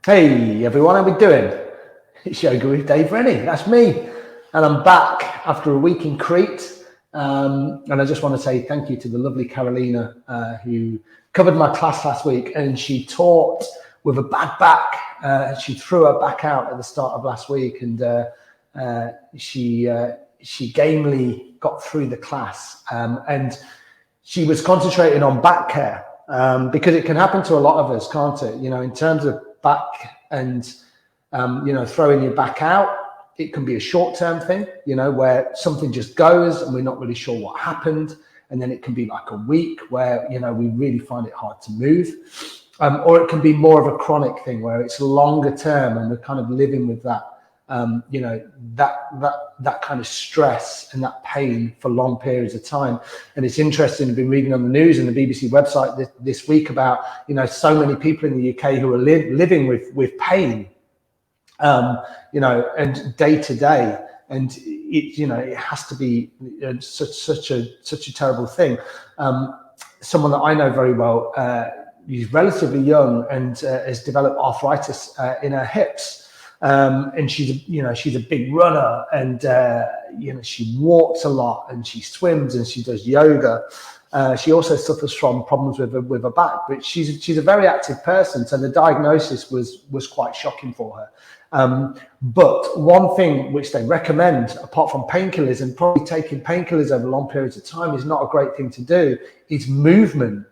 Hey everyone, how we doing? It's Yoga with Dave Rennie, that's me. And I'm back after a week in Crete. And I just want to say thank you to the lovely Carolina who covered my class last week. And she taught with a bad back. She threw her back out at the start of last week. And she gamely got through the class. And she was concentrating on back care because it can happen to a lot of us, can't it? You know, in terms of back and throwing your back out, it can be a short-term thing, where something just goes and we're not really sure what happened, and then it can be like a week where we really find it hard to move, or it can be more of a chronic thing where it's longer term and we're kind of living with that that kind of stress and that pain for long periods of time. And it's interesting, I've been reading on the news and the BBC website this week about so many people in the UK who are living with pain, and day to day, and it has to be such a terrible thing. Someone that I know very well, he's relatively young and has developed arthritis in her hips. And she's a big runner, and she walks a lot, and she swims, and she does yoga. She also suffers from problems with her back, but she's a very active person, so the diagnosis was quite shocking for her. But one thing which they recommend, apart from painkillers, and probably taking painkillers over long periods of time is not a great thing to do, is movement.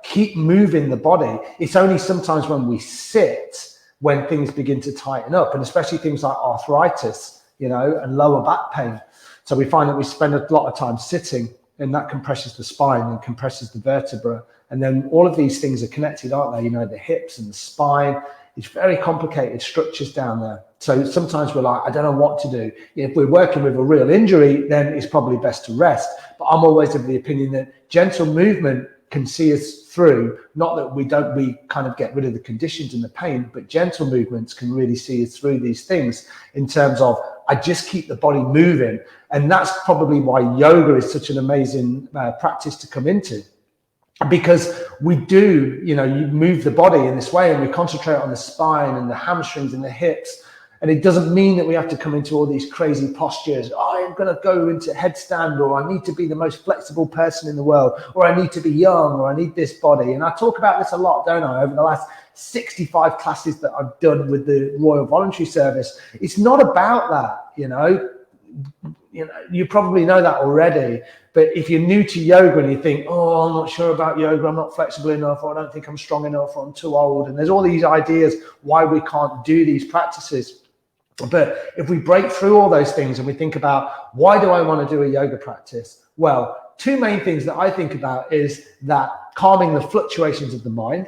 Keep moving the body. It's only sometimes when we sit when things begin to tighten up, and especially things like arthritis, and lower back pain. So we find that we spend a lot of time sitting, and that compresses the spine and compresses the vertebra. And then all of these things are connected, aren't they? The hips and the spine. It's very complicated structures down there. So sometimes we're like, I don't know what to do. If we're working with a real injury, then it's probably best to rest. But I'm always of the opinion that gentle movement can see us through. Not that we kind of get rid of the conditions and the pain, but gentle movements can really see us through these things in terms of, I just keep the body moving. And that's probably why yoga is such an amazing practice to come into, because we do, you move the body in this way, and we concentrate on the spine and the hamstrings and the hips. And it doesn't mean that we have to come into all these crazy postures. I'm going to go into headstand, or I need to be the most flexible person in the world, or I need to be young, or I need this body. And I talk about this a lot, don't I, over the last 65 classes that I've done with the Royal Voluntary Service. It's not about that, you probably know that already. But if you're new to yoga and you think, I'm not sure about yoga, I'm not flexible enough, or I don't think I'm strong enough, or I'm too old, and there's all these ideas why we can't do these practices. But if we break through all those things and we think about, why do I want to do a yoga practice? Well, two main things that I think about is that calming the fluctuations of the mind,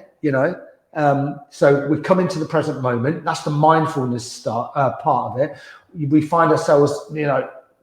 so we come into the present moment. That's the mindfulness part of it. We find ourselves,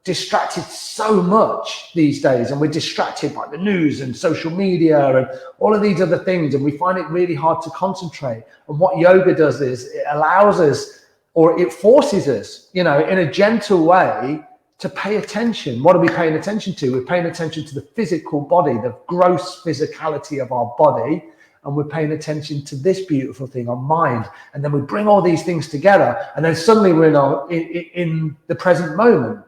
distracted so much these days, and we're distracted by the news and social media and all of these other things, and we find it really hard to concentrate. And what yoga does is it allows us, or it forces us, in a gentle way, to pay attention. What are we paying attention to? We're paying attention to the physical body, the gross physicality of our body, and we're paying attention to this beautiful thing, our mind. And then we bring all these things together, and then suddenly we're in the present moment,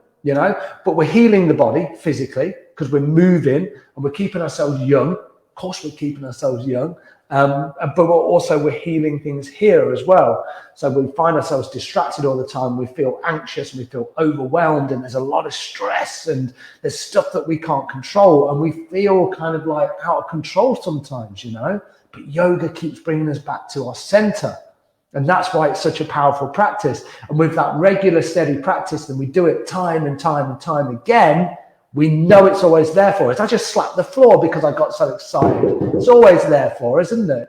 But we're healing the body physically because we're moving and we're keeping ourselves young. Of course, we're keeping ourselves young. But we're healing things here as well. So we find ourselves distracted all the time. We feel anxious and we feel overwhelmed, and there's a lot of stress, and there's stuff that we can't control, and we feel kind of like out of control sometimes, But yoga keeps bringing us back to our center. And that's why it's such a powerful practice. And with that regular, steady practice, and we do it time and time and time again, we know it's always there for us. I just slapped the floor because I got so excited. It's always there for us, isn't it?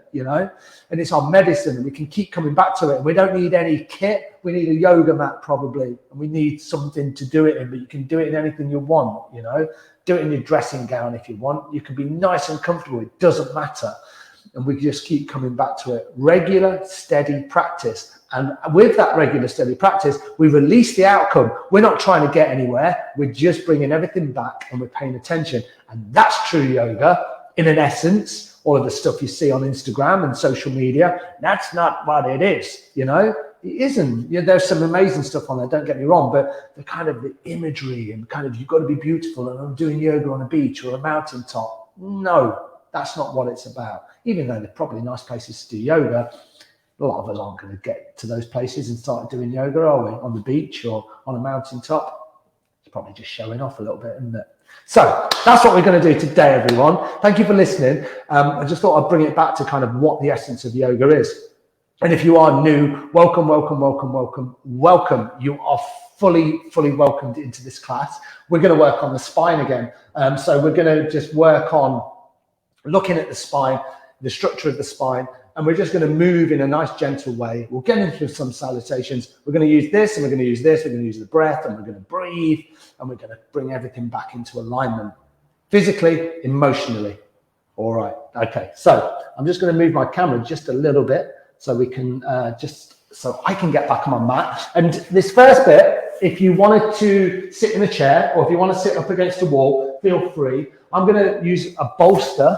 And it's our medicine, and we can keep coming back to it. And we don't need any kit. We need a yoga mat probably, and we need something to do it in, but you can do it in anything you want, Do it in your dressing gown if you want. You can be nice and comfortable. It doesn't matter. And we just keep coming back to it. Regular, steady practice. And with that regular, steady practice, we release the outcome. We're not trying to get anywhere. We're just bringing everything back, and we're paying attention. And that's true yoga in an essence, all of the stuff you see on Instagram and social media. That's not what it is, you know. It isn't. Yeah, there's some amazing stuff on there, don't get me wrong, but the kind of the imagery and kind of you've got to be beautiful and I'm doing yoga on a beach or a mountaintop. No, that's not what it's about. Even though they're probably nice places to do yoga, a lot of us aren't going to get to those places and start doing yoga, are we? On the beach or on a mountaintop. It's probably just showing off a little bit, isn't it? So that's what we're going to do today, everyone. Thank you for listening. I just thought I'd bring it back to kind of what the essence of yoga is. And if you are new, welcome, welcome, welcome, welcome, welcome. You are fully welcomed into this class. We're going to work on the spine again. So we're going to just work on looking at the spine, the structure of the spine, and we're just going to move in a nice, gentle way. We'll get into some salutations. We're going to use this, and we're going to use this. We're going to use the breath, and we're going to breathe, and we're going to bring everything back into alignment, physically, emotionally. All right. Okay. So I'm just going to move my camera just a little bit so we can so I can get back on my mat. And this first bit, if you wanted to sit in a chair or if you want to sit up against a wall, feel free. I'm going to use a bolster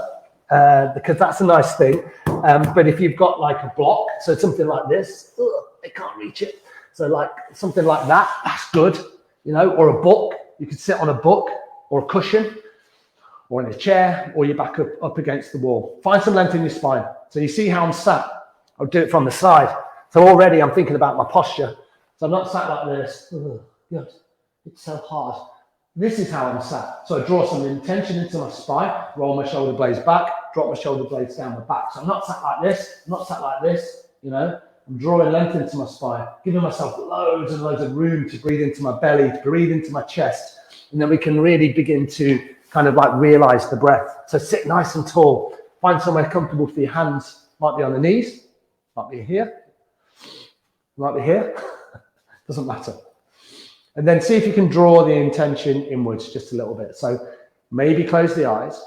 because that's a nice thing. But if you've got like a block, so something like this, I can't reach it. So like something like that, that's good, you know, or a book. You could sit on a book or a cushion or in a chair or you're back up against the wall. Find some length in your spine. So you see how I'm sat. I'll do it from the side. So already I'm thinking about my posture. So I'm not sat like this. God, it's so hard. This is how I'm sat. So I draw some intention into my spine, roll my shoulder blades back, drop my shoulder blades down my back. So I'm not sat like this, I'm not sat like this, you know. I'm drawing length into my spine, giving myself loads and loads of room to breathe into my belly, to breathe into my chest. And then we can really begin to kind of like realize the breath. So sit nice and tall. Find somewhere comfortable for your hands. Might be on the knees, might be here, might be here. Doesn't matter. And then see if you can draw the intention inwards just a little bit. So maybe close the eyes.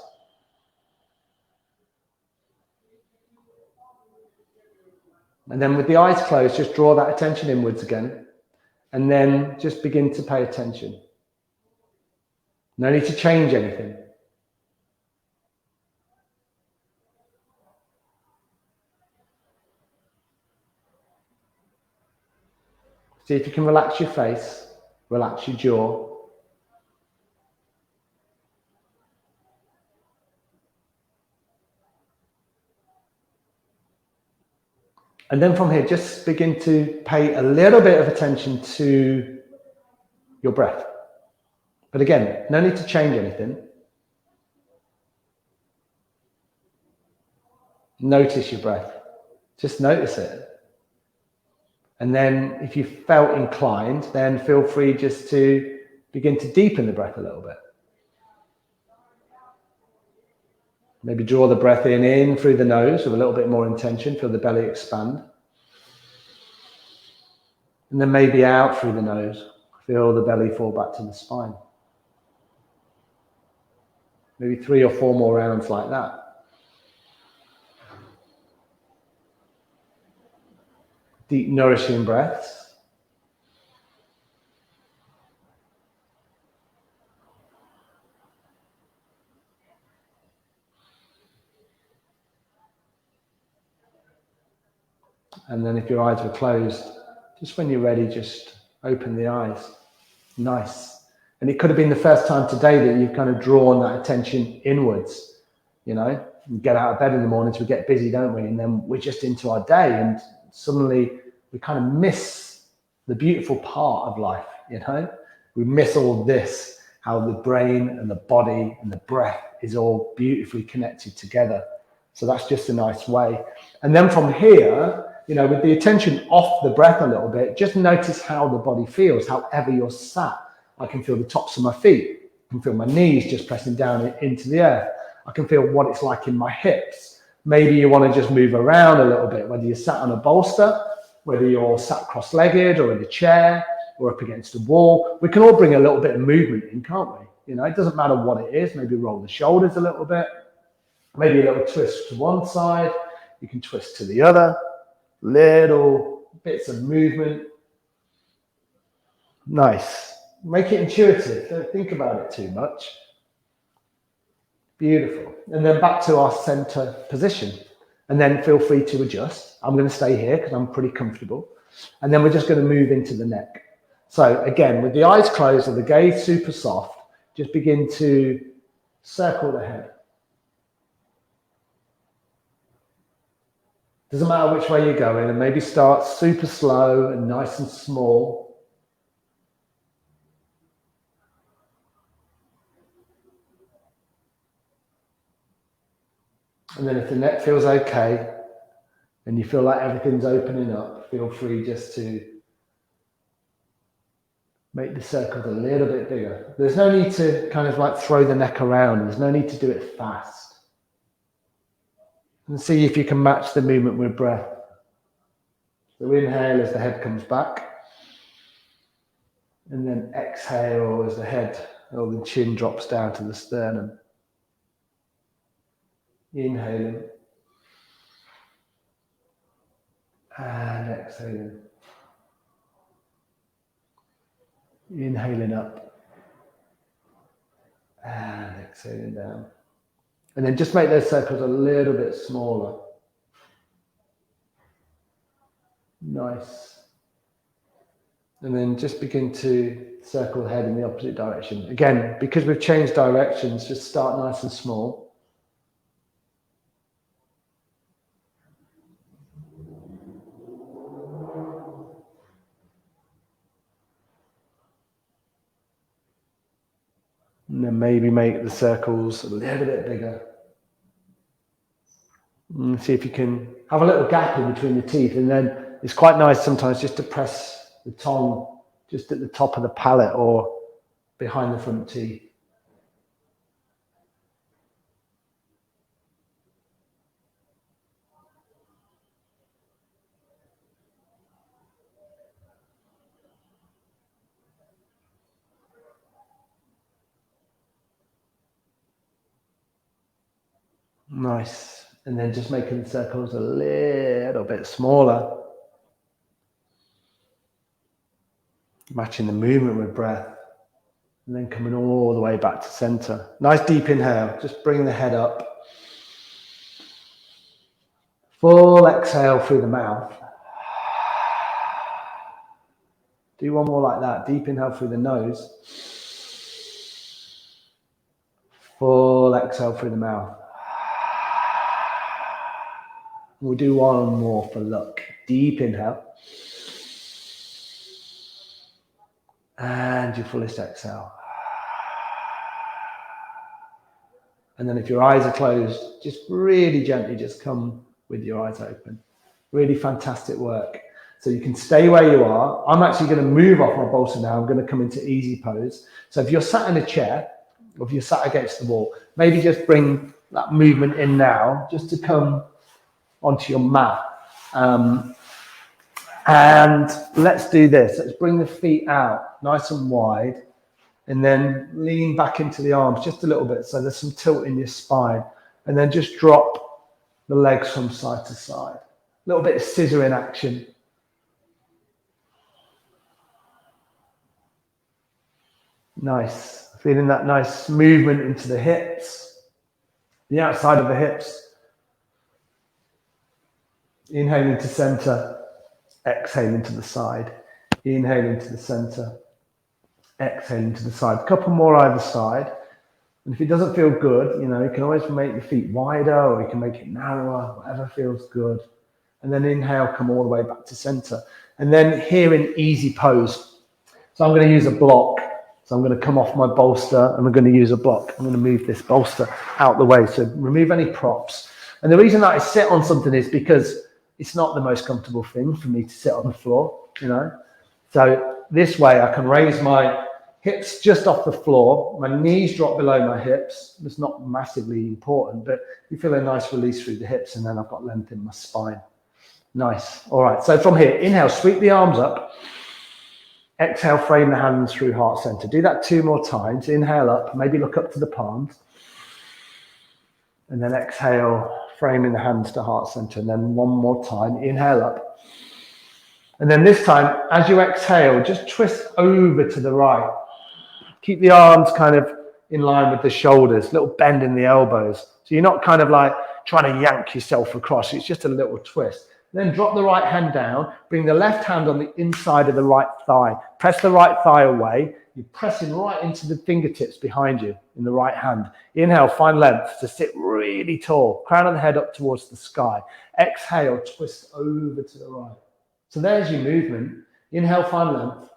And then with the eyes closed, just draw that attention inwards again. And then just begin to pay attention. No need to change anything. See if you can relax your face, relax your jaw. And then from here, just begin to pay a little bit of attention to your breath. But again, no need to change anything. Notice your breath. Just notice it. And then if you felt inclined, then feel free just to begin to deepen the breath a little bit. Maybe draw the breath in through the nose with a little bit more intention. Feel the belly expand. And then maybe out through the nose. Feel the belly fall back to the spine. Maybe 3 or 4 more rounds like that. Deep, nourishing breaths. And then if your eyes were closed, just when you're ready, just open the eyes. Nice. And it could have been the first time today that you've kind of drawn that attention inwards. You know, we get out of bed in the mornings, we get busy, don't we? And then we're just into our day and suddenly we kind of miss the beautiful part of life, you know? We miss all this, how the brain and the body and the breath is all beautifully connected together. So that's just a nice way. And then from here, you know, with the attention off the breath a little bit, just notice how the body feels, however you're sat. I can feel the tops of my feet. I can feel my knees just pressing down into the earth. I can feel what it's like in my hips. Maybe you want to just move around a little bit, whether you're sat on a bolster, whether you're sat cross-legged or in a chair or up against a wall. We can all bring a little bit of movement in, can't we? You know, it doesn't matter what it is. Maybe roll the shoulders a little bit. Maybe a little twist to one side. You can twist to the other. Little bits of movement. Nice. Make it intuitive. Don't think about it too much. Beautiful. And then back to our center position. And then feel free to adjust. I'm going to stay here because I'm pretty comfortable. And then we're just going to move into the neck. So again, with the eyes closed or the gaze super soft, just begin to circle the head. Doesn't matter which way you're going, and maybe start super slow and nice and small. And then if the neck feels okay and you feel like everything's opening up, feel free just to make the circles a little bit bigger. There's no need to kind of like throw the neck around. There's no need to do it fast. And see if you can match the movement with breath. So inhale as the head comes back. And then exhale as the head or the chin drops down to the sternum. Inhaling. And exhaling. Inhaling up. And exhaling down. And then just make those circles a little bit smaller. Nice. And then just begin to circle the head in the opposite direction. Again, because we've changed directions, just start nice and small. And then maybe make the circles a little bit bigger. And see if you can have a little gap in between the teeth. And then it's quite nice sometimes just to press the tongue just at the top of the palate or behind the front teeth. Nice. And then just making the circles a little bit smaller. Matching the movement with breath. And then coming all the way back to center. Nice deep inhale. Just bring the head up. Full exhale through the mouth. Do one more like that. Deep inhale through the nose. Full exhale through the mouth. We'll do one more for luck. Deep inhale. And your fullest exhale. And then if your eyes are closed, just really gently just come with your eyes open. Really fantastic work. So you can stay where you are. I'm actually going to move off my bolster now. I'm going to come into easy pose. So if you're sat in a chair, or if you're sat against the wall, maybe just bring that movement in now, just to come onto your mat. And let's do this. Let's bring the feet out nice and wide and then lean back into the arms just a little bit. So there's some tilt in your spine, and then just drop the legs from side to side. A little bit of scissoring action. Nice. Feeling that nice movement into the hips, the outside of the hips. Inhaling to center, exhaling to the side. Inhaling to the center, exhaling to the side. A couple more either side. And if it doesn't feel good, you can always make your feet wider, or you can make it narrower, whatever feels good. And then inhale, come all the way back to center. And then here in easy pose. So I'm going to use a block. So I'm going to come off my bolster and we're going to use a block. I'm going to move this bolster out the way. So remove any props. And the reason that I sit on something is because it's not the most comfortable thing for me to sit on the floor, So this way I can raise my hips just off the floor. My knees drop below my hips. It's not massively important, but you feel a nice release through the hips, and then I've got length in my spine. Nice. All right. So from here, inhale, sweep the arms up. Exhale, frame the hands through heart center. Do that 2 more times. Inhale up, maybe look up to the palms. And then exhale, framing the hands to heart center. And then 1 more time, inhale up. And then this time, as you exhale, just twist over to the right. Keep the arms kind of in line with the shoulders, little bend in the elbows. So you're not kind of like trying to yank yourself across. It's just a little twist. Then drop the right hand down, bring the left hand on the inside of the right thigh. Press the right thigh away. You're pressing right into the fingertips behind you in the right hand. Inhale, find length to sit really tall. Crown of the head up towards the sky. Exhale, twist over to the right. So there's your movement. Inhale, find length.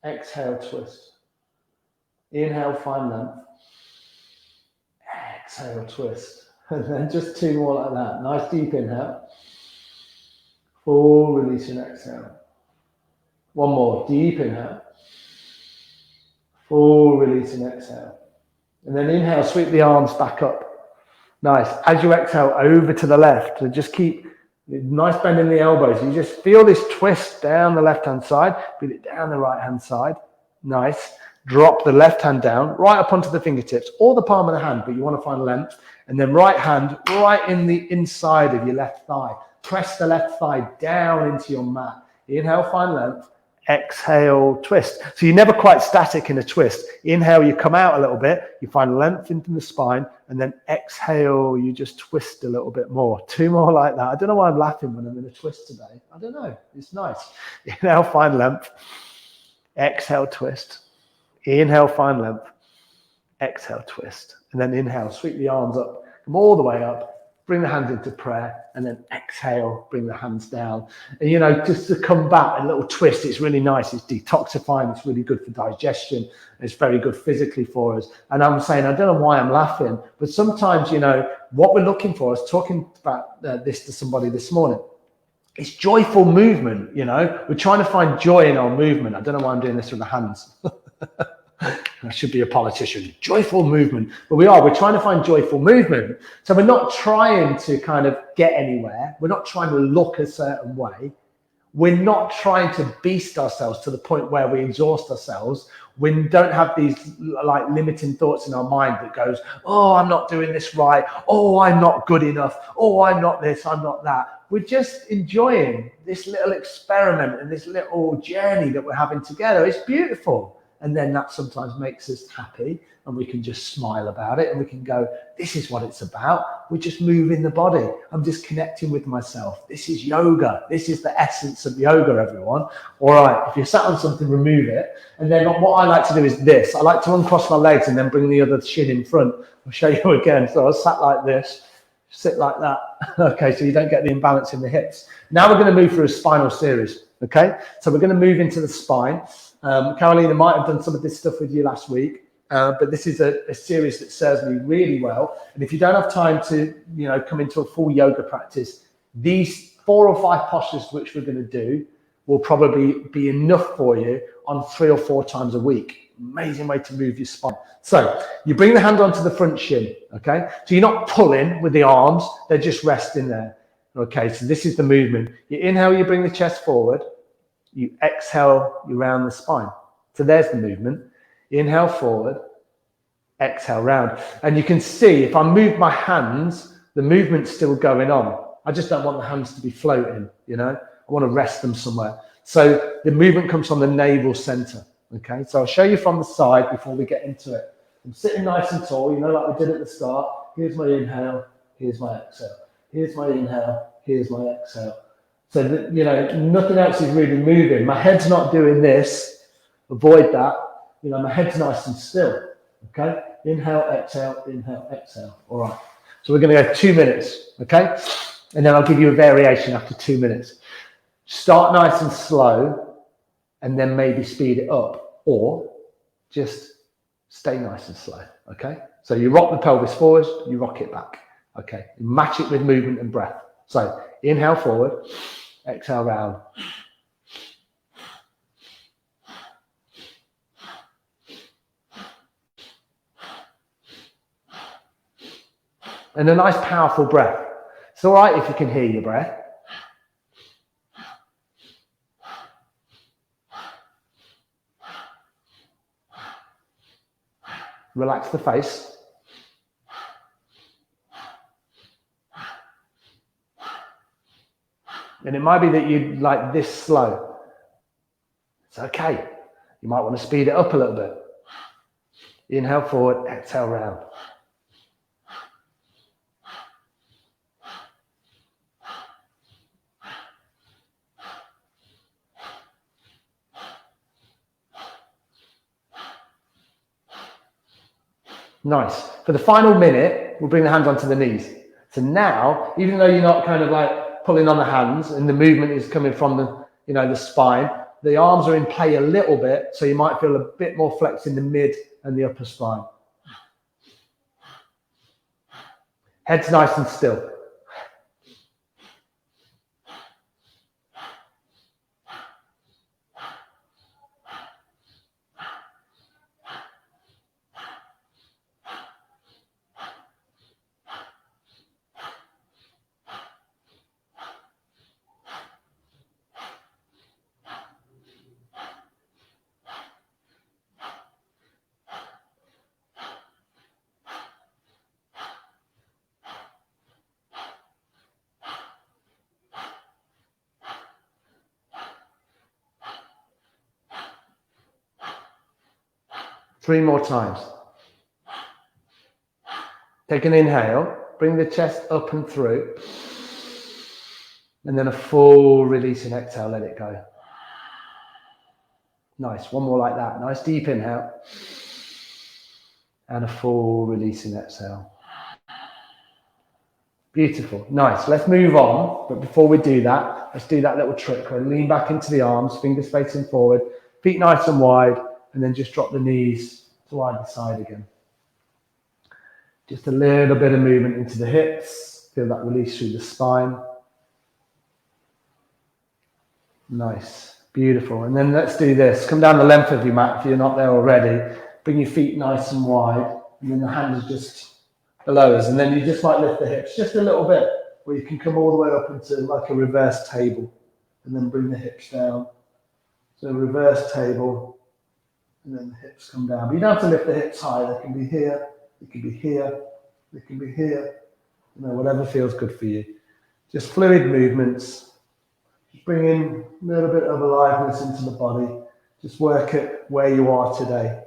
Exhale, twist. Inhale, find length. Exhale, twist. And then just 2 more like that. Nice deep inhale. Full release and exhale. 1 more. Deep inhale. Full release and exhale. And then inhale, sweep the arms back up. Nice. As you exhale, over to the left. So just keep nice bend in the elbows. You just feel this twist down the left-hand side. Feel it down the right-hand side. Nice. Drop the left hand down, right up onto the fingertips, or the palm of the hand, but you want to find length. And then right hand right in the inside of your left thigh. Press the left thigh down into your mat. Inhale, find length. Exhale, twist. So you're never quite static in a twist. Inhale, you come out a little bit. You find length into the spine. And then exhale, you just twist a little bit more. 2 more like that. I don't know why I'm laughing when I'm in a twist today. I don't know. It's nice. Inhale, find length. Exhale, twist. Inhale, find length. Exhale, twist. And then inhale, sweep the arms up. Come all the way up. Bring the hands into prayer, and then exhale, bring the hands down. And, you know, just to come back, a little twist, it's really nice. It's detoxifying. It's really good for digestion. It's very good physically for us. And I'm saying, I don't know why I'm laughing, but sometimes, you know, what we're looking for, I was talking about this to somebody this morning. It's joyful movement, you know. We're trying to find joy in our movement. I don't know why I'm doing this with the hands. I should be a politician. Joyful movement. But we're trying to find joyful movement. So we're not trying to kind of get anywhere. We're not trying to look a certain way. We're not trying to beast ourselves to the point where we exhaust ourselves. We don't have these like limiting thoughts in our mind that goes, oh, I'm not doing this right. Oh, I'm not good enough. Oh, I'm not this, I'm not that. We're just enjoying this little experiment and this little journey that we're having together. It's beautiful. And then that sometimes makes us happy, and we can just smile about it, and we can go, this is what it's about. We're just moving the body. I'm just connecting with myself. This is yoga. This is the essence of yoga, everyone. All right, if you're sat on something, remove it. And then what I like to do is this. I like to uncross my legs and then bring the other shin in front. I'll show you again. So I was sat like this, sit like that. Okay, so you don't get the imbalance in the hips. Now we're going to move through a spinal series. Okay, so we're going to move into the spine. Carolina might have done some of this stuff with you last week, but this is a series that serves me really well. And if you don't have time to, you know, come into a full yoga practice, these 4 or 5 postures which we're going to do will probably be enough for you on 3 or 4 times a week. Amazing way to move your spine. So you bring the hand onto the front shin. Okay, so you're not pulling with the arms; they're just resting there. Okay, so this is the movement. You inhale, you bring the chest forward. You exhale, you round the spine. So there's the movement. Inhale forward, exhale round. And you can see if I move my hands, the movement's still going on. I just don't want the hands to be floating, you know. I want to rest them somewhere. So the movement comes from the navel center. Okay, so I'll show you from the side before we get into it. I'm sitting nice and tall, you know, like we did at the start. Here's my inhale, here's my exhale. Here's my inhale, here's my exhale. So that, you know, nothing else is really moving. My head's not doing this. Avoid that. You know, my head's nice and still. Okay? Inhale, exhale, inhale, exhale. All right. So we're going to go 2 minutes. Okay? And then I'll give you a variation after 2 minutes. Start nice and slow, and then maybe speed it up, or just stay nice and slow. Okay? So you rock the pelvis forward, you rock it back. Okay? You match it with movement and breath. So inhale forward. Exhale round. And a nice powerful breath. It's all right if you can hear your breath. Relax the face. And it might be that you like this slow. It's okay. You might want to speed it up a little bit. Inhale forward, exhale round. Nice. For the final minute, we'll bring the hands onto the knees. So now, even though you're not kind of like pulling on the hands and the movement is coming from the, you know, the spine, the arms are in play a little bit, so you might feel a bit more flex in the mid and the upper spine. Head's nice and still. Three more times. Take an inhale, bring the chest up and through, and then a full release and exhale, let it go. Nice, one more like that. Nice deep inhale, and a full release and exhale. Beautiful, nice. Let's move on, but before we do that, let's do that little trick. We'll lean back into the arms, fingers facing forward, feet nice and wide, and then just drop the knees to either side again. Just a little bit of movement into the hips. Feel that release through the spine. Nice, beautiful. And then let's do this. Come down the length of your mat if you're not there already. Bring your feet nice and wide, and then the hands just below us. And then you just might lift the hips just a little bit, where you can come all the way up into like a reverse table, and then bring the hips down. So reverse table. And then the hips come down. But you don't have to lift the hips high. They can be here, they can be here, they can be here. You know, whatever feels good for you. Just fluid movements. Just bring in a little bit of aliveness into the body. Just work it where you are today.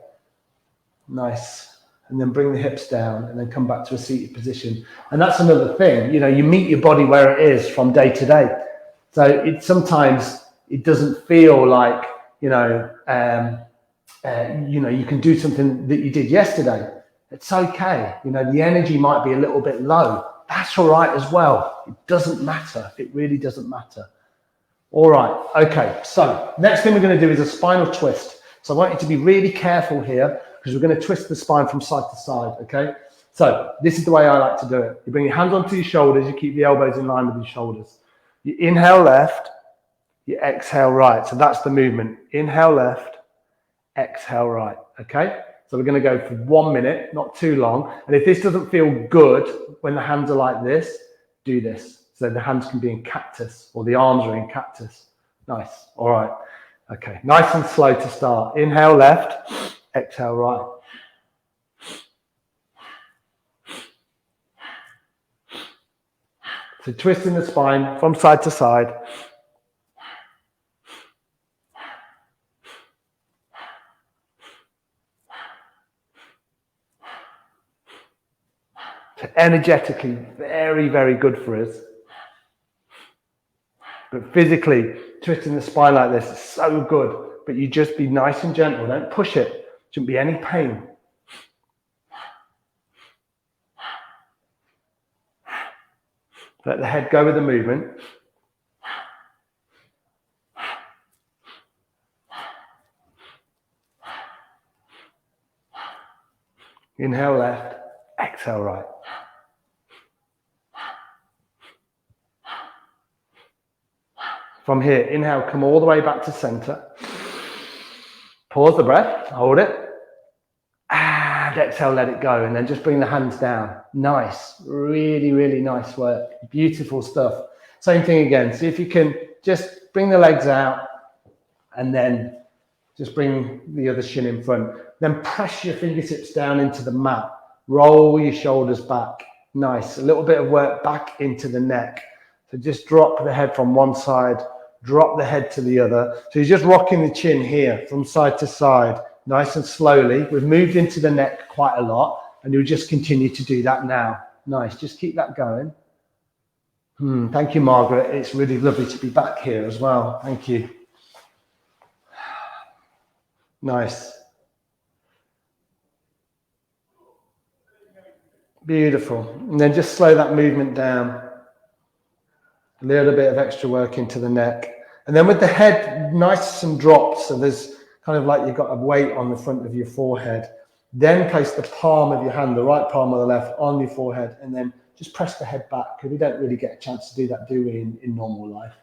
Nice. And then bring the hips down and then come back to a seated position. And that's another thing. You know, you meet your body where it is from day to day. So sometimes it doesn't feel like, you know, you can do something that you did yesterday. It's okay. You know, the energy might be a little bit low. That's all right as well. It doesn't matter. It really doesn't matter. All right. Okay. So next thing we're going to do is a spinal twist. So I want you to be really careful here because we're going to twist the spine from side to side. Okay. So this is the way I like to do it. You bring your hands onto your shoulders. You keep the elbows in line with your shoulders. You inhale left. You exhale right. So that's the movement. Inhale left. Exhale right. Okay, so we're going to go for 1 minute, not too long. And if this doesn't feel good when the hands are like this, do this. So the hands can be in cactus or the arms are in cactus. Nice. All right. Okay, nice and slow to start. Inhale left, exhale right. So twisting the spine from side to side. Energetically, very, very good for us. But physically, twisting the spine like this is so good. But you just be nice and gentle. Don't push it. Shouldn't be any pain. Let the head go with the movement. Inhale left, exhale right. From here, inhale, come all the way back to center. Pause the breath, hold it. And exhale, let it go. And then just bring the hands down. Nice, really, really nice work. Beautiful stuff. Same thing again. See if you can just bring the legs out and then just bring the other shin in front. Then press your fingertips down into the mat. Roll your shoulders back. Nice. A little bit of work back into the neck. So just drop the head from one side, drop the head to the other. So you're just rocking the chin here from side to side, nice and slowly. We've moved into the neck quite a lot, and you'll just continue to do that now. Nice, just keep that going. Thank you, Margaret. It's really lovely to be back here as well. Thank you. Nice. Beautiful. And then just slow that movement down. A little bit of extra work into the neck. And then with the head nice and dropped, so there's kind of like you've got a weight on the front of your forehead. Then place the palm of your hand, the right palm or the left, on your forehead, and then just press the head back, because we don't really get a chance to do that, do we, in normal life?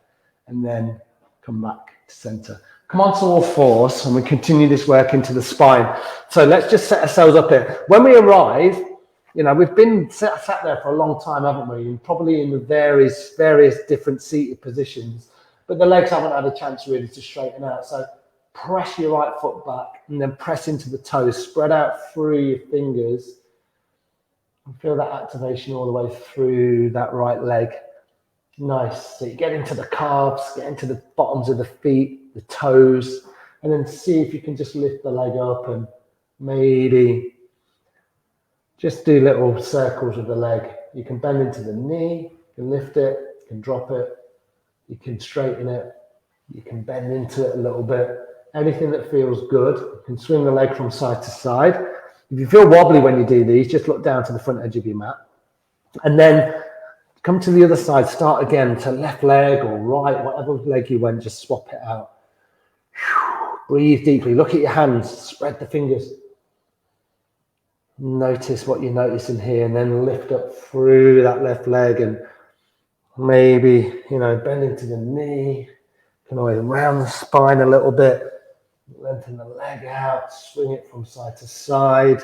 And then come back to center. Come on to all fours, and we continue this work into the spine. So let's just set ourselves up here. When we arrive, you know, we've been sat there for a long time, haven't we? And probably in the various different seated positions, but the legs haven't had a chance really to straighten out. So press your right foot back, and then press into the toes. Spread out through your fingers. And feel that activation all the way through that right leg. Nice. So you get into the calves, get into the bottoms of the feet, the toes, and then see if you can just lift the leg up and maybe just do little circles with the leg. You can bend into the knee, you can lift it, you can drop it, you can straighten it, you can bend into it a little bit. Anything that feels good. You can swing the leg from side to side. If you feel wobbly when you do these, just look down to the front edge of your mat. And then come to the other side, start again to left leg or right, whatever leg you went, just swap it out. Breathe deeply, look at your hands, spread the fingers. Notice what you're noticing here, and then lift up through that left leg, and maybe, you know, bend into the knee. You can always round the spine a little bit. Lengthen the leg out, swing it from side to side.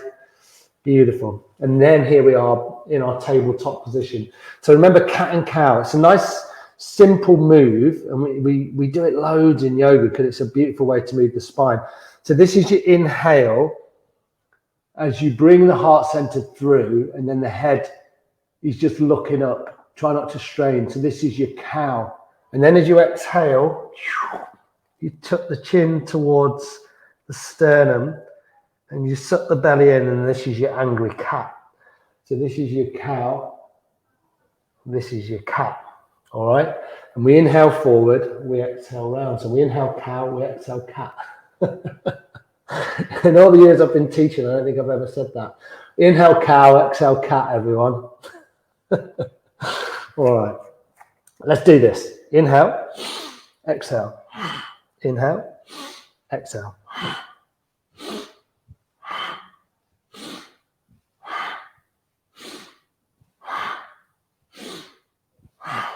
Beautiful. And then here we are in our tabletop position. So remember cat and cow. It's a nice, simple move, and we do it loads in yoga because it's a beautiful way to move the spine. So this is your inhale as you bring the heart center through, and then the head is just looking up. Try not to strain. So this is your cow. And then as you exhale, you tuck the chin towards the sternum, and you suck the belly in, and this is your angry cat. So this is your cow, this is your cat, all right? And we inhale forward, we exhale round. So we inhale cow, we exhale cat. In all the years I've been teaching, I don't think I've ever said that. Inhale cow, exhale cat, everyone. All right, let's do this. Inhale, exhale. Inhale, exhale.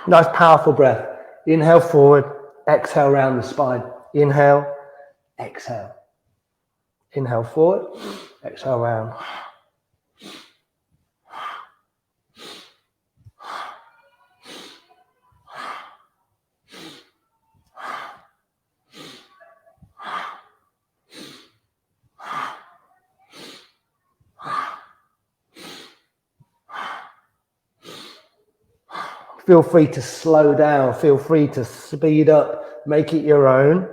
Nice, powerful breath. Inhale forward, exhale round the spine. Inhale, exhale. Inhale forward, exhale round. Feel free to slow down. Feel free to speed up. Make it your own.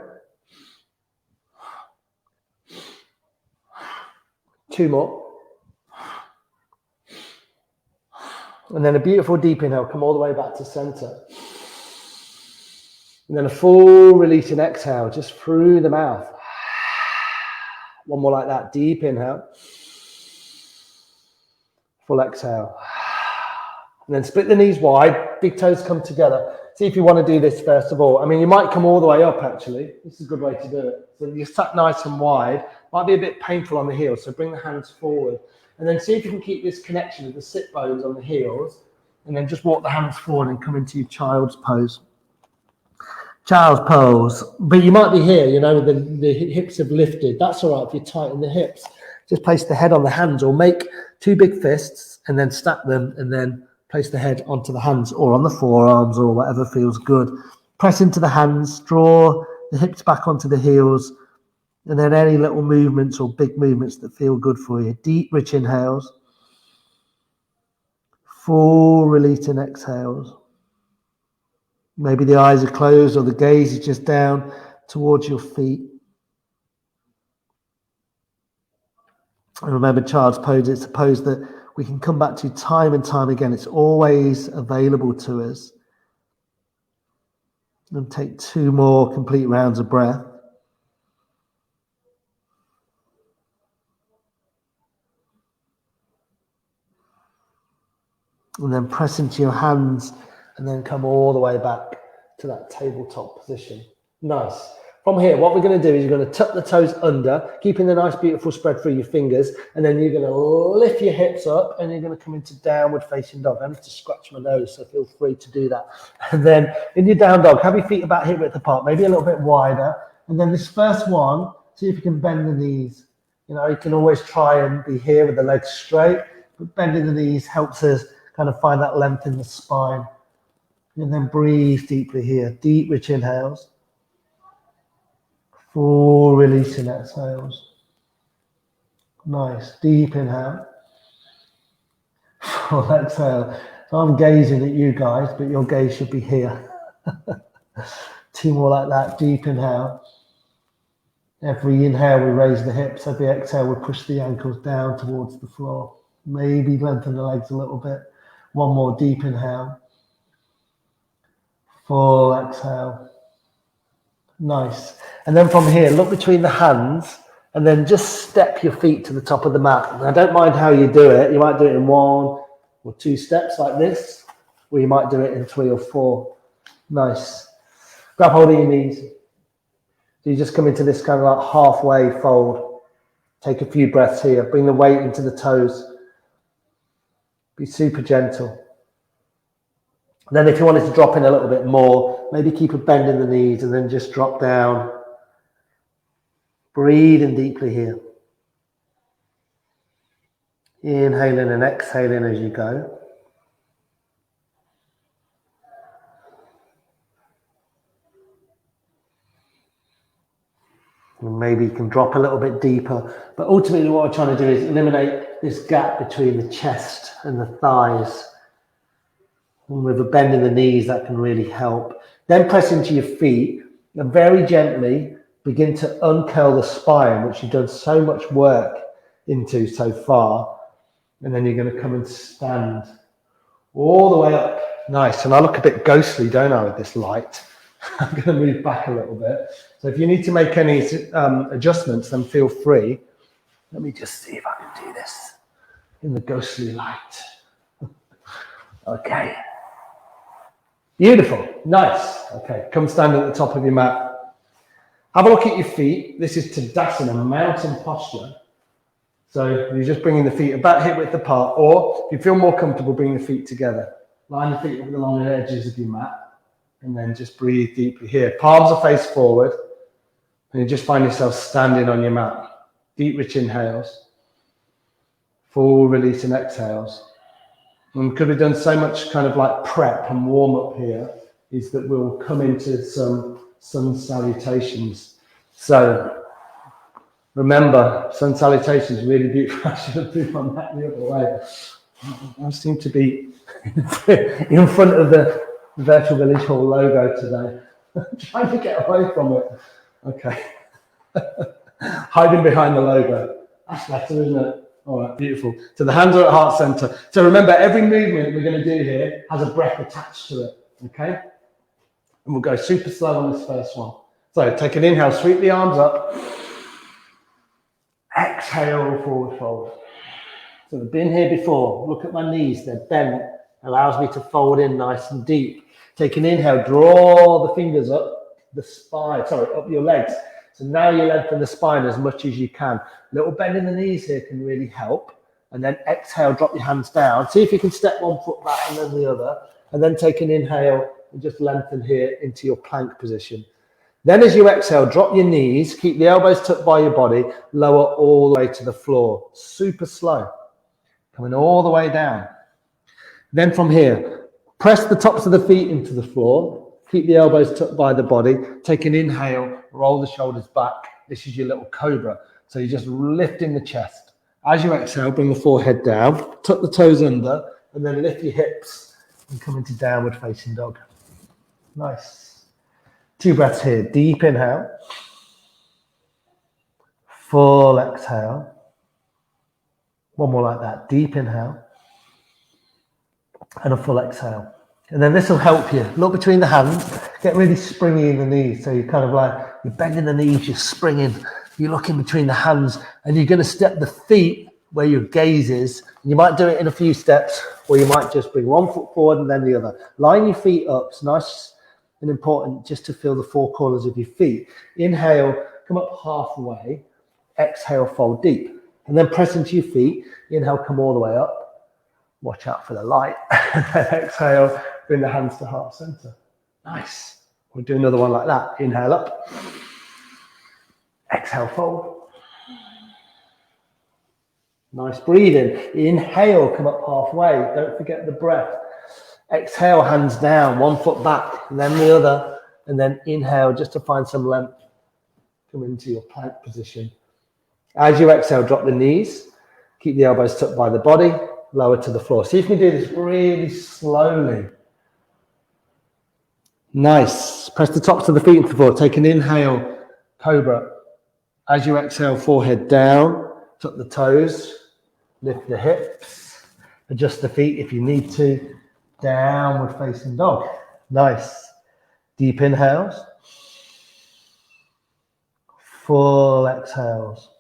2 more. And then a beautiful deep inhale. Come all the way back to center. And then a full releasing exhale, just through the mouth. One more like that. Deep inhale. Full exhale. And then split the knees wide, big toes come together. See if you want to do this first of all. I mean, you might come all the way up, actually. This is a good way to do it. So you're sat nice and wide. Might be a bit painful on the heels, so bring the hands forward. And then see if you can keep this connection with the sit bones on the heels. And then just walk the hands forward and come into your child's pose. Child's pose. But you might be here, you know, the hips have lifted. That's all right if you tighten the hips. Just place the head on the hands, or make 2 big fists and then stack them, and then place the head onto the hands or on the forearms or whatever feels good. Press into the hands, draw the hips back onto the heels, and then any little movements or big movements that feel good for you. Deep, rich inhales. Full releasing exhales. Maybe the eyes are closed or the gaze is just down towards your feet. And remember, child's pose, it's a pose that we can come back to time and time again. It's always available to us. And take 2 more complete rounds of breath. And then press into your hands and then come all the way back to that tabletop position. Nice. From here, what we're going to do is you're going to tuck the toes under, keeping the nice, beautiful spread through your fingers, and then you're going to lift your hips up, and you're going to come into downward facing dog. I need to scratch my nose, so feel free to do that. And then in your down dog, have your feet about hip width apart, maybe a little bit wider. And then this first one, see if you can bend the knees. You know, you can always try and be here with the legs straight, but bending the knees helps us kind of find that length in the spine. And then breathe deeply here. Deep, rich inhales. Full releasing exhales. Nice. Deep inhale. Full exhale. So I'm gazing at you guys, but your gaze should be here. 2 more like that. Deep inhale. Every inhale, we raise the hips. Every exhale, we push the ankles down towards the floor. Maybe lengthen the legs a little bit. 1 more deep inhale. Full exhale. Nice. And then from here, look between the hands and then just step your feet to the top of the mat. Now, don't mind how you do it. You might do it in 1 or 2 steps like this, or you might do it in 3 or 4. Nice. Grab hold of your knees. So you just come into this kind of like halfway fold. Take a few breaths here. Bring the weight into the toes. Be super gentle. Then if you wanted to drop in a little bit more, maybe keep a bend in the knees and then just drop down. Breathing deeply here. Inhaling and exhaling as you go. And maybe you can drop a little bit deeper. But ultimately what we're trying to do is eliminate this gap between the chest and the thighs. And with a bend in the knees, that can really help. Then press into your feet and very gently begin to uncurl the spine, which you've done so much work into so far. And then you're going to come and stand all the way up. Nice. And I look a bit ghostly, don't I, with this light? I'm going to move back a little bit. So if you need to make any adjustments, then feel free. Let me just see if I can do this in the ghostly light. Okay. Beautiful. Nice. Okay. Come stand at the top of your mat. Have a look at your feet. This is Tadasana, mountain posture. So you're just bringing the feet about hip width apart, or if you feel more comfortable, bring the feet together. Line the feet up along the edges of your mat, and then just breathe deeply here. Palms are face forward, and you just find yourself standing on your mat. Deep, rich inhales. Full release and exhales. And because we've done so much kind of like prep and warm up here, is that we'll come into some sun salutations. So remember, sun salutations really beautiful. I should have moved my mat the other way. I seem to be in front of the Virtual Village Hall logo today. I'm trying to get away from it. Okay. Hiding behind the logo. That's better, isn't it? All right, beautiful. So the hands are at heart center. So remember, every movement we're going to do here has a breath attached to it. Okay? And we'll go super slow on this first one. So take an inhale, sweep the arms up. Exhale, forward fold. So I've been here before. Look at my knees, they're bent. Allows me to fold in nice and deep. Take an inhale, draw the fingers up the spine, up your legs. So now you lengthen the spine as much as you can. Little bend in the knees here can really help. And then exhale, drop your hands down. See if you can step one foot back and then the other. And then take an inhale and just lengthen here into your plank position. Then as you exhale, drop your knees, keep the elbows tucked by your body, lower all the way to the floor. Super slow. Coming all the way down. Then from here, press the tops of the feet into the floor. Keep the elbows tucked by the body. Take an inhale, roll the shoulders back. This is your little cobra. So you're just lifting the chest. As you exhale, bring the forehead down, tuck the toes under, and then lift your hips and come into downward facing dog. Nice. 2 breaths here. Deep inhale. Full exhale. One more like that. Deep inhale. And a full exhale. And then this will help you. Look between the hands. Get really springy in the knees. So you're kind of like, you're bending the knees, you're springing. You're looking between the hands. And you're going to step the feet where your gaze is. You might do it in a few steps, or you might just bring one foot forward and then the other. Line your feet up. It's nice and important just to feel the four corners of your feet. Inhale, come up halfway. Exhale, fold deep. And then press into your feet. Inhale, come all the way up. Watch out for the light. Exhale, bring the hands to heart center. Nice. We'll do another one like that. Inhale up. Exhale, fold. Nice breathing. Inhale, come up halfway. Don't forget the breath. Exhale, hands down, one foot back, and then the other. And then inhale just to find some length. Come into your plank position. As you exhale, drop the knees. Keep the elbows tucked by the body. Lower to the floor. See if you can do this really slowly. Nice. Press the tops of the feet into the floor. Take an inhale, cobra. As you exhale, forehead down. Tuck the toes. Lift the hips. Adjust the feet if you need to. Downward facing dog. Nice. Deep inhales. Full exhales.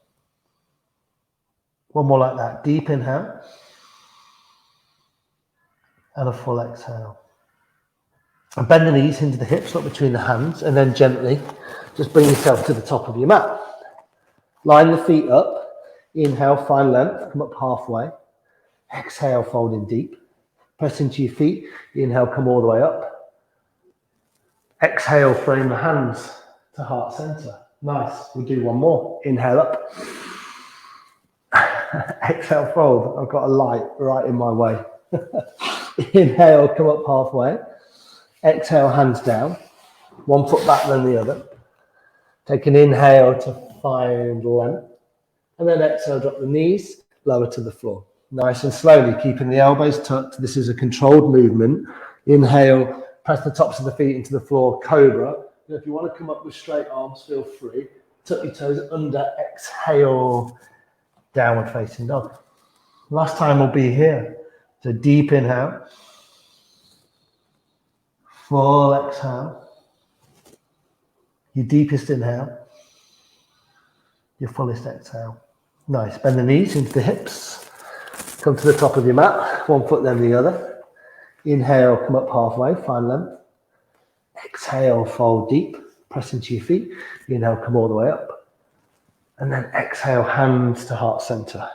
One more like that. Deep inhale. And a full exhale. And bend the knees into the hips, not between the hands, and then gently just bring yourself to the top of your mat. Line the feet up. Inhale, find length, come up halfway. Exhale, fold in deep. Press into your feet. Inhale, come all the way up. Exhale, frame the hands to heart center. Nice. We'll do one more. Inhale up. Exhale, fold. I've got a light right in my way. Inhale, come up halfway. Exhale, hands down. One foot back, then the other. Take an inhale to find length. And then exhale, drop the knees, lower to the floor. Nice and slowly, keeping the elbows tucked. This is a controlled movement. Inhale, press the tops of the feet into the floor, cobra. And if you want to come up with straight arms, feel free. Tuck your toes under, exhale, downward facing dog. Last time we'll be here. So deep inhale, full exhale, your deepest inhale, your fullest exhale. Nice. Bend the knees into the hips. Come to the top of your mat, one foot then the other. Inhale, come up halfway, find length. Exhale, fold deep, press into your feet. Inhale, come all the way up. And then exhale, hands to heart center.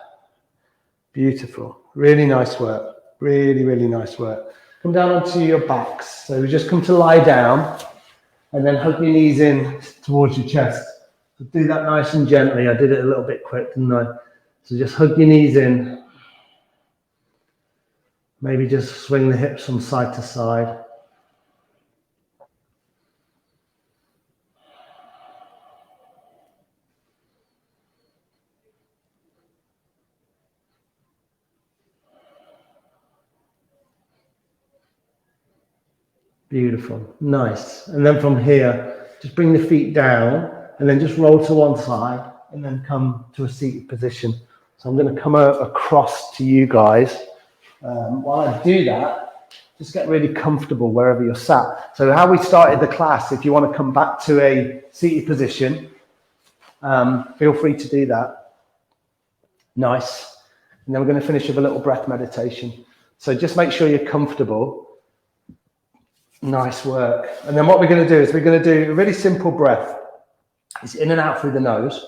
Beautiful. Really nice work. Really, really nice work. Come down onto your backs. So we just come to lie down and then hug your knees in towards your chest. So do that nice and gently. I did it a little bit quick, didn't I? So just hug your knees in. Maybe just swing the hips from side to side. Beautiful, nice. And then from here, just bring the feet down and then just roll to one side and then come to a seated position. So I'm going to come across to you guys. While I do that, just get really comfortable wherever you're sat. So how we started the class, if you want to come back to a seated position, feel free to do that. Nice. And then we're going to finish with a little breath meditation. So just make sure you're comfortable. Nice work. And then what we're going to do is we're going to do a really simple breath. It's in and out through the nose.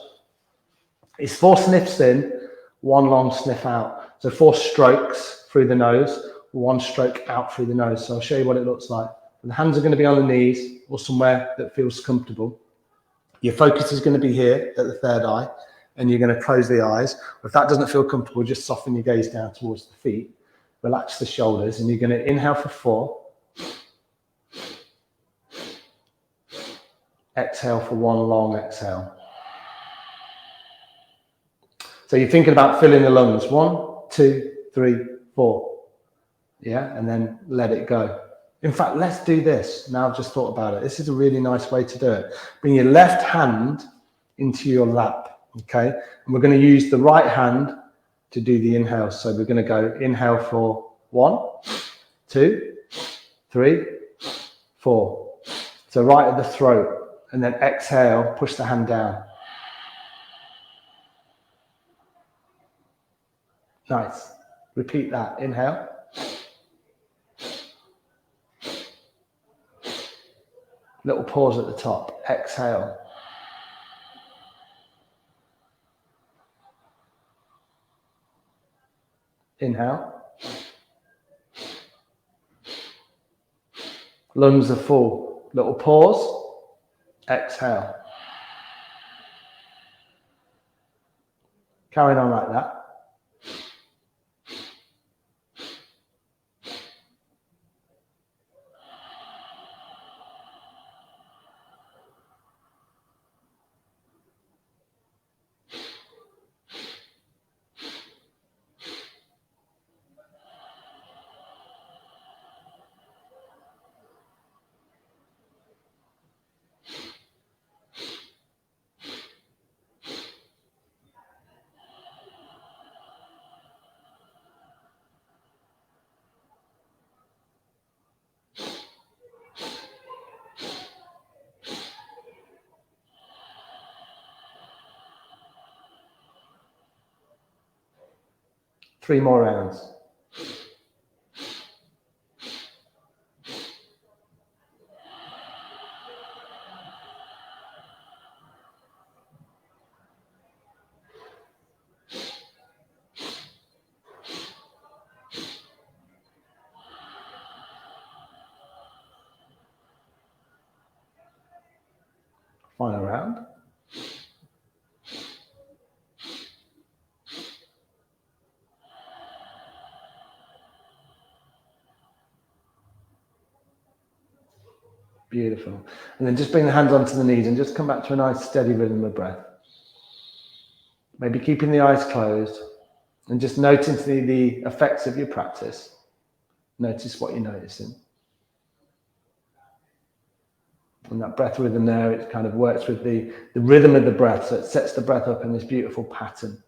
It's 4 sniffs in, 1 long sniff out. So 4 strokes through the nose, 1 stroke out through the nose. So I'll show you what it looks like. And the hands are going to be on the knees or somewhere that feels comfortable. Your focus is going to be here at the third eye, and you're going to close the eyes. If that doesn't feel comfortable, just soften your gaze down towards the feet. Relax the shoulders, and you're going to inhale for 4. Exhale for 1 long exhale. So you're thinking about filling the lungs. 1, 2, 3, 4. Yeah, and then let it go. In fact, let's do this. Now I've just thought about it. This is a really nice way to do it. Bring your left hand into your lap, okay? And we're going to use the right hand to do the inhale. So we're going to go inhale for 1, 2, 3, 4. So right at the throat, and then exhale, push the hand down. Nice. Repeat that. Inhale. Little pause at the top. Exhale. Inhale. Lungs are full. Little pause. Exhale. Carrying on like that. Three more rounds. Final round. Beautiful. And then just bring the hands onto the knees and just come back to a nice steady rhythm of breath. Maybe keeping the eyes closed and just noticing the effects of your practice. Notice what you're noticing. And that breath rhythm there, it kind of works with the rhythm of the breath. So it sets the breath up in this beautiful pattern.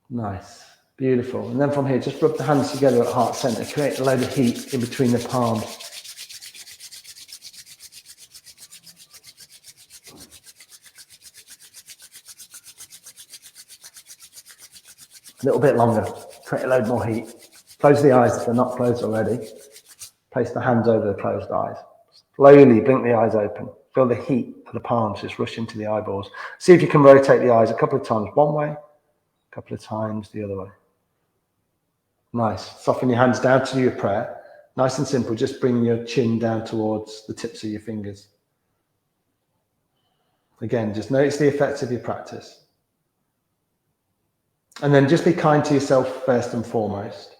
Nice. Beautiful. And then from here, just rub the hands together at heart center. Create a load of heat in between the palms. A little bit longer. Create a load more heat. Close the eyes if they're not closed already. Place the hands over the closed eyes. Slowly blink the eyes open. Feel the heat of the palms just rush into the eyeballs. See if you can rotate the eyes a couple of times one way, a couple of times the other way. Nice. Soften your hands down to your prayer. Nice and simple. Just bring your chin down towards the tips of your fingers. Again, just notice the effects of your practice. And then just be kind to yourself first and foremost.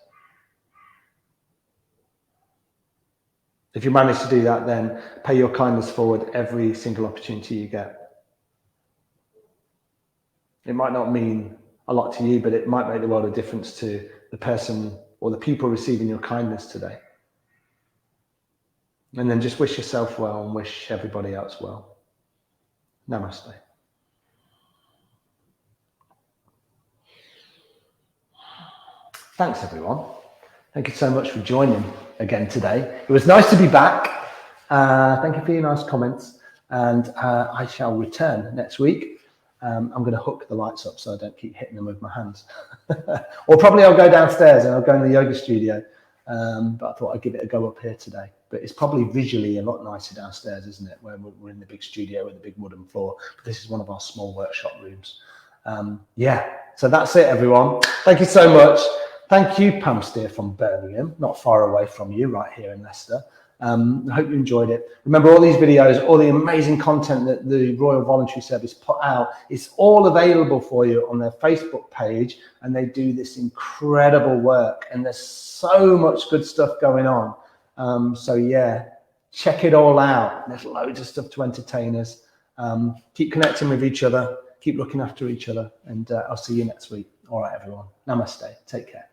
If you manage to do that, then pay your kindness forward every single opportunity you get. It might not mean a lot to you, but it might make the world of difference to the person or the people receiving your kindness today. And then just wish yourself well and wish everybody else well. Namaste. Thanks, everyone. Thank you so much for joining again today. It was nice to be back. Thank you for your nice comments. And I shall return next week. I'm going to hook the lights up so I don't keep hitting them with my hands. Or probably I'll go downstairs and I'll go in the yoga studio. But I thought I'd give it a go up here today. But it's probably visually a lot nicer downstairs, isn't it? Where we're in the big studio with the big wooden floor. But this is one of our small workshop rooms. So that's it, everyone. Thank you so much. Thank you, Pam Steer from Birmingham, not far away from you, right here in Leicester. I hope you enjoyed it. Remember, all these videos, all the amazing content that the Royal Voluntary Service put out, it's all available for you on their Facebook page, and they do this incredible work, and there's so much good stuff going on. Check it all out. There's loads of stuff to entertain us. Keep connecting with each other, keep looking after each other, and I'll see you next week. All right, everyone. Namaste. Take care.